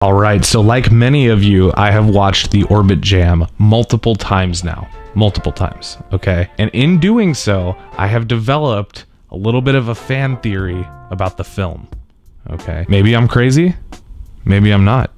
All right, so like many of you, I have watched the Orbit Jam multiple times now. Multiple times, okay? And in doing so, I have developed a little bit of a fan theory about the film, okay? Maybe I'm crazy, maybe I'm not.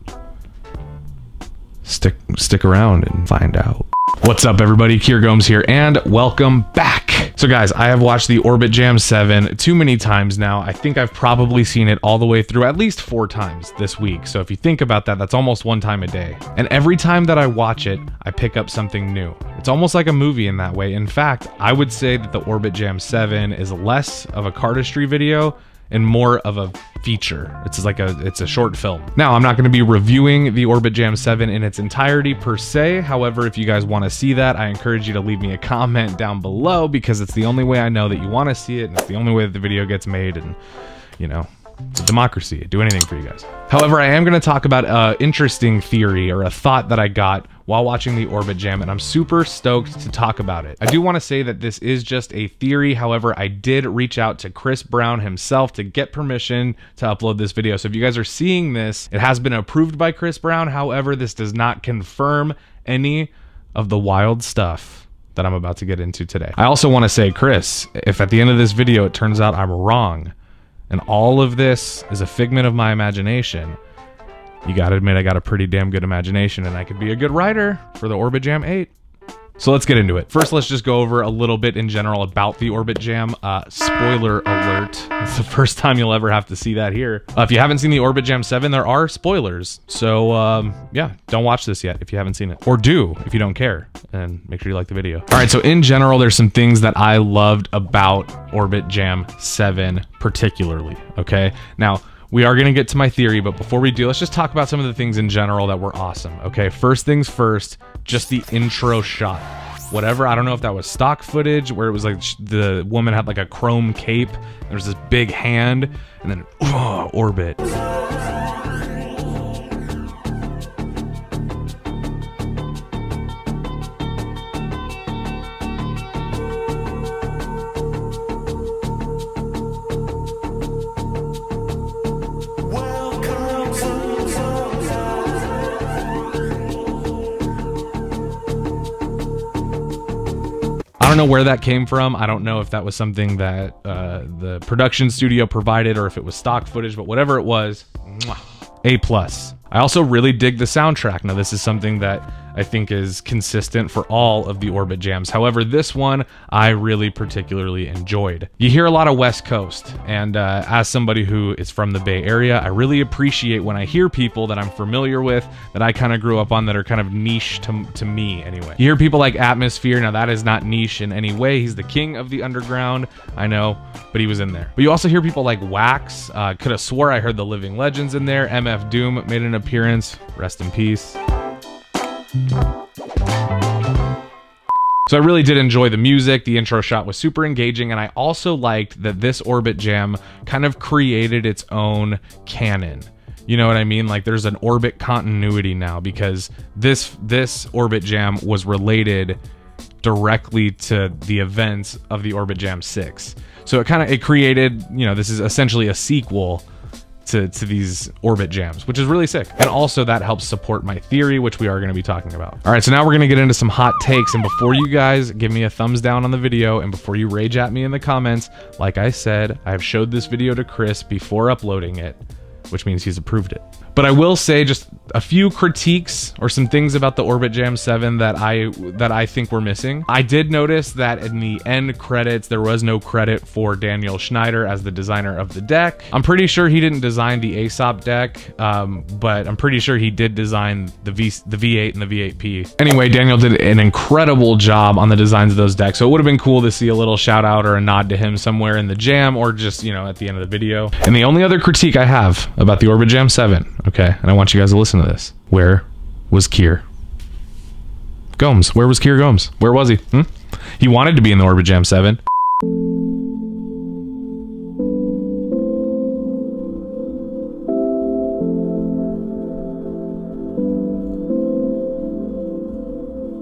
Stick around and find out. What's up, everybody? Kier Gomes here, and welcome back. So guys, I have watched the Orbit Jam 7 too many times now. I think I've probably seen it all the way through at least 4 times this week. So if you think about that, that's almost 1 time a day. And every time that I watch it, I pick up something new. It's almost like a movie in that way. In fact, I would say that the Orbit Jam 7 is less of a cardistry video and more of a feature. It's a short film. Now, I'm not going to be reviewing the Orbit Jam 7 in its entirety per se. However, if you guys want to see that, I encourage you to leave me a comment down below, because it's the only way I know that you want to see it, and it's the only way that the video gets made, and you know, it's a democracy. I'd do anything for you guys. However, I am going to talk about an interesting theory or a thought that I got while watching the Orbit Jam, and I'm super stoked to talk about it. I do want to say that this is just a theory. However, I did reach out to Chris Brown himself to get permission to upload this video. So if you guys are seeing this, it has been approved by Chris Brown. However, this does not confirm any of the wild stuff that I'm about to get into today. I also want to say, Chris, if at the end of this video it turns out I'm wrong and all of this is a figment of my imagination, you gotta admit I got a pretty damn good imagination, and I could be a good writer for the Orbit Jam 8. So let's get into it. First, let's just go over a little bit in general about the Orbit Jam. Spoiler alert. It's the first time you'll ever have to see that here. If you haven't seen the Orbit Jam 7, there are spoilers. So yeah, don't watch this yet if you haven't seen it. Or do if you don't care, and make sure you like the video. All right, so in general, there's some things that I loved about Orbit Jam 7 particularly, okay? Now, we are going to get to my theory, but before we do, let's just talk about some of the things in general that were awesome. Okay, first things first, just the intro shot. Whatever, I don't know if that was stock footage where it was like the woman had like a chrome cape, there was this big hand, and then orbit. I don't know where that came from. I don't know if that was something that the production studio provided or if it was stock footage, but whatever it was, A+. I also really dig the soundtrack. Now, this is something that I think is consistent for all of the Orbit Jams. However, this one I really particularly enjoyed. You hear a lot of West Coast, and as somebody who is from the Bay Area, I really appreciate when I hear people that I'm familiar with, that I kind of grew up on, that are kind of niche to me anyway. You hear people like Atmosphere. Now, that is not niche in any way. He's the king of the underground, I know, but he was in there. But you also hear people like Wax. Could have swore I heard the Living Legends in there. MF Doom made an appearance. Rest in peace. So I really did enjoy the music. The intro shot was super engaging, and I also liked that this Orbit Jam kind of created its own canon. You know what I mean? Like, there's an Orbit continuity now, because this Orbit Jam was related directly to the events of the Orbit Jam 6. So it created, you know, this is essentially a sequel to these Orbit Jams, which is really sick. And also that helps support my theory, which we are going to be talking about. All right, so now we're going to get into some hot takes. And before you guys give me a thumbs down on the video, and before you rage at me in the comments, like I said, I have showed this video to Chris before uploading it, which means he's approved it. But I will say just a few critiques or some things about the Orbit Jam 7 that I think were missing. I did notice that in the end credits, there was no credit for Daniel Schneider as the designer of the deck. I'm pretty sure he didn't design the Aesop deck, but I'm pretty sure he did design the V8 and the V8P. Anyway, Daniel did an incredible job on the designs of those decks, so it would have been cool to see a little shout out or a nod to him somewhere in the jam, or just, you know, at the end of the video. And the only other critique I have about the Orbit Jam 7, okay, and I want you guys to listen to this. Where was Kier Gomes? Where was Kier Gomes? Where was he? He wanted to be in the Orbit Jam 7.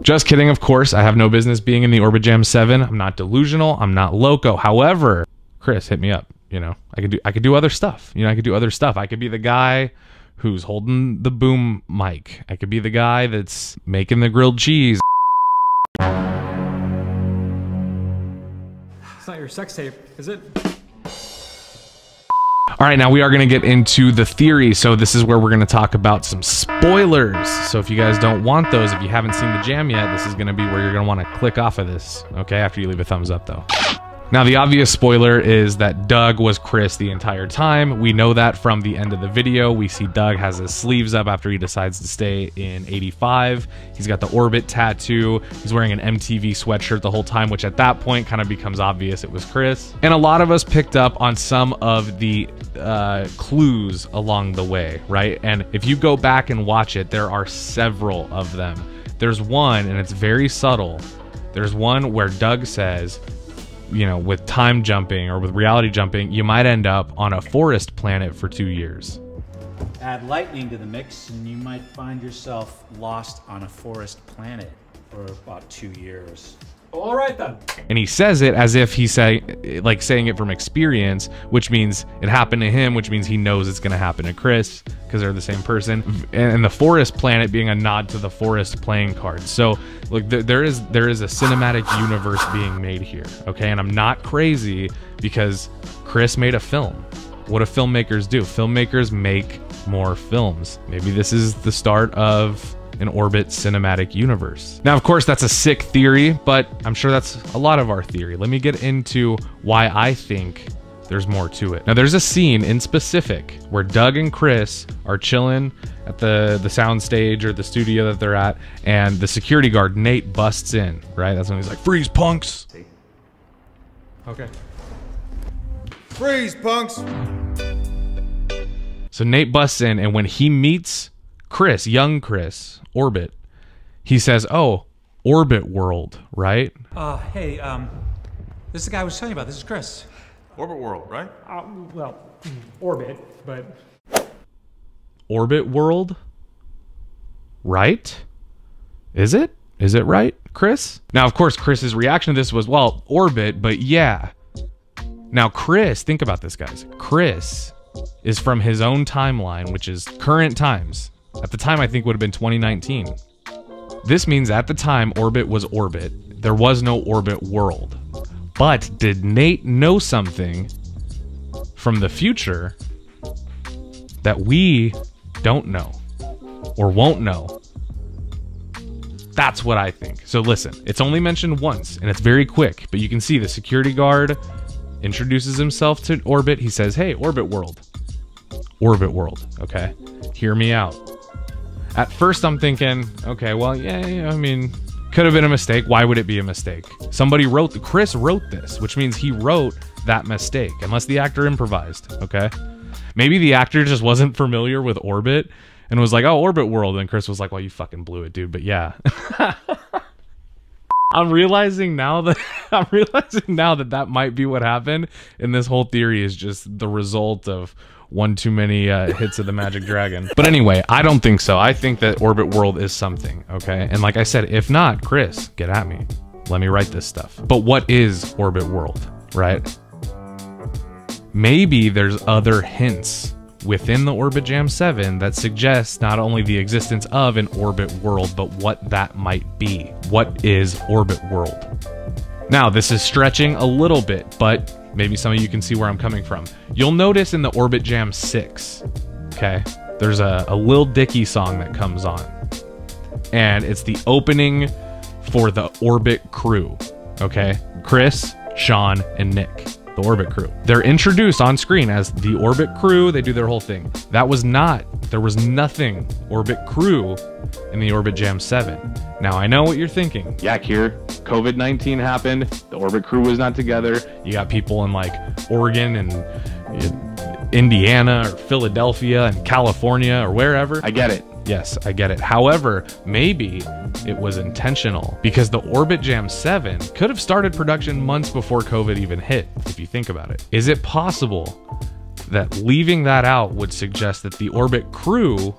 Just kidding, of course. I have no business being in the Orbit Jam 7. I'm not delusional. I'm not LOCO. However, Chris, hit me up. You know, I could do other stuff. You know, I could do other stuff. I could be the guy who's holding the boom mic. I could be the guy that's making the grilled cheese. It's not your sex tape, is it? All right, now we are going to get into the theory. So this is where we're going to talk about some spoilers. So if you guys don't want those, if you haven't seen the jam yet, this is going to be where you're going to want to click off of this. Okay, after you leave a thumbs up though. Now, the obvious spoiler is that Doug was Chris the entire time. We know that from the end of the video. We see Doug has his sleeves up after he decides to stay in 85. He's got the Orbit tattoo. He's wearing an MTV sweatshirt the whole time, which at that point kind of becomes obvious it was Chris. And a lot of us picked up on some of the clues along the way, right? And if you go back and watch it, there are several of them. There's one, and it's very subtle. There's one where Doug says, you know, with time jumping or with reality jumping, you might end up on a forest planet for 2 years. Add lightning to the mix and you might find yourself lost on a forest planet for about 2 years. All right then. And he says it as if he's saying it from experience, which means it happened to him, which means he knows it's going to happen to Chris because they're the same person. And the forest planet being a nod to the forest playing card. So look, there is a cinematic universe being made here. Okay. And I'm not crazy because Chris made a film. What do filmmakers do? Filmmakers make more films. Maybe this is the start of an Orbit cinematic universe. Now, of course, that's a sick theory, but I'm sure that's a lot of our theory. Let me get into why I think there's more to it. Now, there's a scene in specific where Doug and Chris are chilling at the sound stage or the studio that they're at, and the security guard, Nate, busts in, right? That's when he's like, "Freeze, punks!" Okay. Freeze, punks! So Nate busts in, and when he meets Chris, young Chris, Orbit, he says, "Oh, Orbit World, right?" Hey, this is the guy I was telling you about. This is Chris. Orbit World, right? Well, Orbit, but... Orbit World? Right? Is it? Is it right, Chris? Now, of course, Chris's reaction to this was, well, Orbit, but yeah. Now, Chris, think about this, guys. Chris is from his own timeline, which is current times. At the time, I think would have been 2019. This means at the time Orbit was Orbit. There was no Orbit World. But did Nate know something from the future that we don't know or won't know? That's what I think. So listen, it's only mentioned once and it's very quick, but you can see the security guard introduces himself to Orbit. He says, "Hey, Orbit World." Orbit World, okay? Hear me out. At first I'm thinking, okay, well, yeah, I mean, could have been a mistake. Why would it be a mistake? Somebody wrote, Chris wrote this, which means he wrote that mistake, unless the actor improvised, okay? Maybe the actor just wasn't familiar with Orbit and was like, "Oh, Orbit World." And Chris was like, "Well, you fucking blew it, dude." But yeah. I'm realizing now that that might be what happened, and this whole theory is just the result of one too many hits of the Magic Dragon. But anyway, I don't think so. I think that Orbit World is something, okay? And like I said, if not, Chris, get at me. Let me write this stuff. But what is Orbit World, right? Maybe there's other hints within the Orbit Jam 7 that suggests not only the existence of an Orbit World, but what that might be. What is Orbit World? Now, this is stretching a little bit, but maybe some of you can see where I'm coming from. You'll notice in the Orbit Jam 6, okay, there's a Lil Dicky song that comes on. And it's the opening for the Orbit crew, okay? Chris, Sean, and Nick, the Orbit crew. They're introduced on screen as the Orbit crew. They do their whole thing. There was nothing Orbit crew in the Orbit Jam 7. Now, I know what you're thinking. Yeah, Kier, COVID-19 happened. The Orbit crew was not together. You got people in like Oregon and Indiana or Philadelphia and California or wherever. I get it. Yes, I get it. However, maybe it was intentional because the Orbit Jam 7 could have started production months before COVID even hit, if you think about it. Is it possible that leaving that out would suggest that the Orbit crew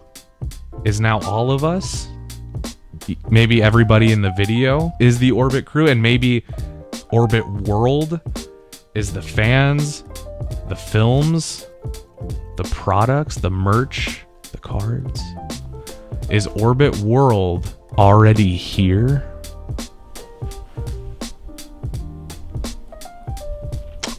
is now all of us? Maybe everybody in the video is the Orbit crew, and maybe Orbit World is the fans, the films, the products, the merch, the cards? Is Orbit World already here?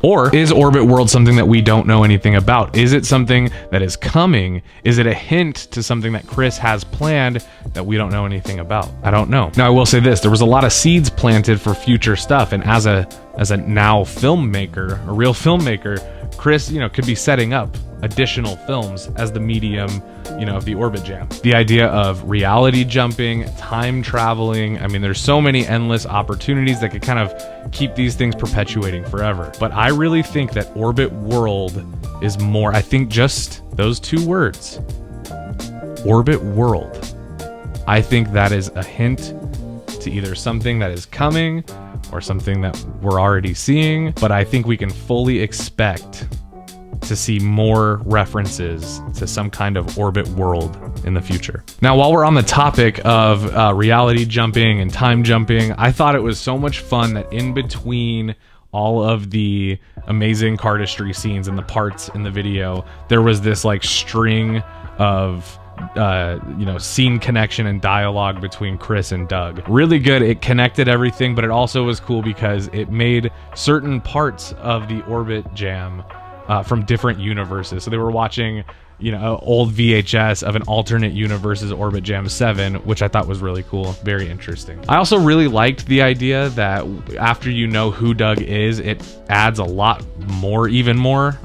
Or is Orbit World something that we don't know anything about? Is it something that is coming? Is it a hint to something that Chris has planned that we don't know anything about? I don't know. Now, I will say this, there was a lot of seeds planted for future stuff, and as a now filmmaker, a real filmmaker, Chris, could be setting up additional films as the medium, of the Orbit Jam. The idea of reality jumping, time traveling, I mean, there's so many endless opportunities that could kind of keep these things perpetuating forever. But I really think that Orbit World is more, I think just those two words, Orbit World. I think that is a hint to either something that is coming or something that we're already seeing, but I think we can fully expect to see more references to some kind of Orbit World in the future. Now, while we're on the topic of reality jumping and time jumping, I thought it was so much fun that in between all of the amazing cardistry scenes and the parts in the video, there was this like string of scene connection and dialogue between Chris and Doug. Really good. It connected everything, but it also was cool because it made certain parts of the Orbit Jam from different universes. So they were watching, old VHS of an alternate universe's Orbit Jam 7, which I thought was really cool. Very interesting. I also really liked the idea that after you know who Doug is, it adds a lot more, even more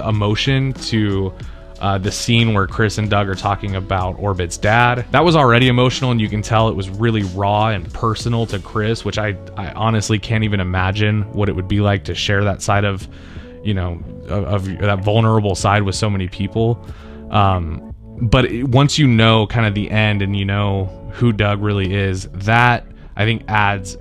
emotion to the scene where Chris and Doug are talking about Orbit's dad. That was already emotional, and you can tell it was really raw and personal to Chris, which I honestly can't even imagine what it would be like to share that side of of that vulnerable side with so many people. But once you know kind of the end and you know who Doug really is, that I think adds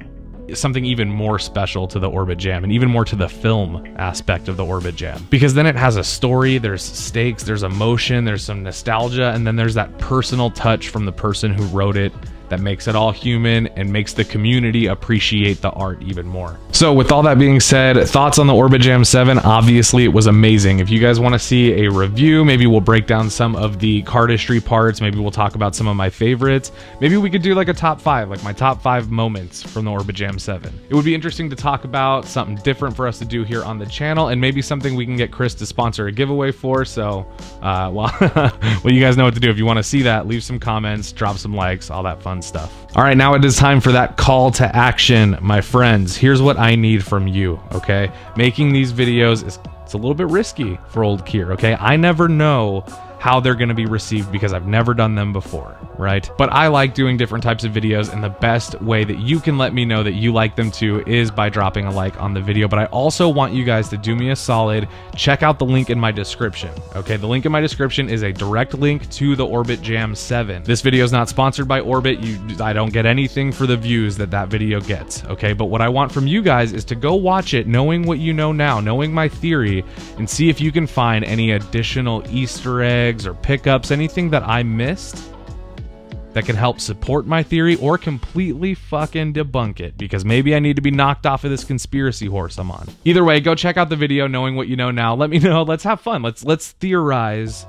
something even more special to the Orbit Jam and even more to the film aspect of the Orbit Jam, because then it has a story, there's stakes, there's emotion, there's some nostalgia, and then there's that personal touch from the person who wrote it that makes it all human and makes the community appreciate the art even more. So with all that being said, thoughts on the Orbit Jam 7? Obviously it was amazing. If you guys want to see a review, maybe we'll break down some of the cardistry parts, maybe we'll talk about some of my favorites, maybe we could do like a top 5, like my top 5 moments from the Orbit Jam 7. It would be interesting to talk about, something different for us to do here on the channel, and maybe something we can get Chris to sponsor a giveaway for. So well you guys know what to do. If you want to see that, leave some comments, drop some likes, all that fun stuff. All right, now it is time for that call to action, my friends. Here's what I need from you, okay? Making these videos it's a little bit risky for old Kier, okay? I never know how they're going to be received because I've never done them before, right? But I like doing different types of videos, and the best way that you can let me know that you like them too is by dropping a like on the video. But I also want you guys to do me a solid, check out the link in my description, okay? The link in my description is a direct link to the Orbit Jam 7. This video is not sponsored by Orbit. I don't get anything for the views that video gets, okay? But what I want from you guys is to go watch it knowing what you know now, knowing my theory, and see if you can find any additional Easter eggs or pickups, anything that I missed that can help support my theory or completely fucking debunk it, because maybe I need to be knocked off of this conspiracy horse I'm on. Either way, go check out the video knowing what you know now. Let me know. Let's have fun. Let's theorize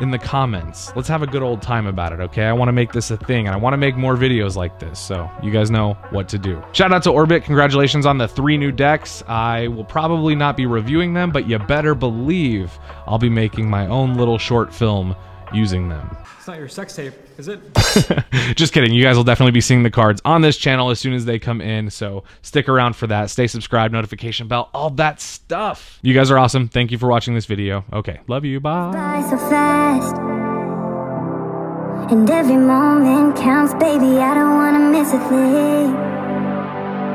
in the comments. Let's have a good old time about it, okay? I want to make this a thing, and I want to make more videos like this, so you guys know what to do. Shout out to Orbit. Congratulations on the 3 new decks. I will probably not be reviewing them, but you better believe I'll be making my own little short film using them. It's not your sex tape, is it? Just kidding. You guys will definitely be seeing the cards on this channel as soon as they come in, so stick around for that. Stay subscribed, notification bell, all that stuff. You guys are awesome. Thank you for watching this video. Okay, love you. Bye. Fly so fast, and every moment counts, baby. I don't wanna miss a thing.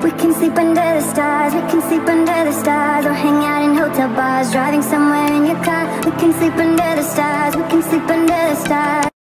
We can sleep under the stars, we can sleep under the stars, or hang out in hotel bars, driving somewhere in your car. We can sleep under the stars, we can sleep under the stars.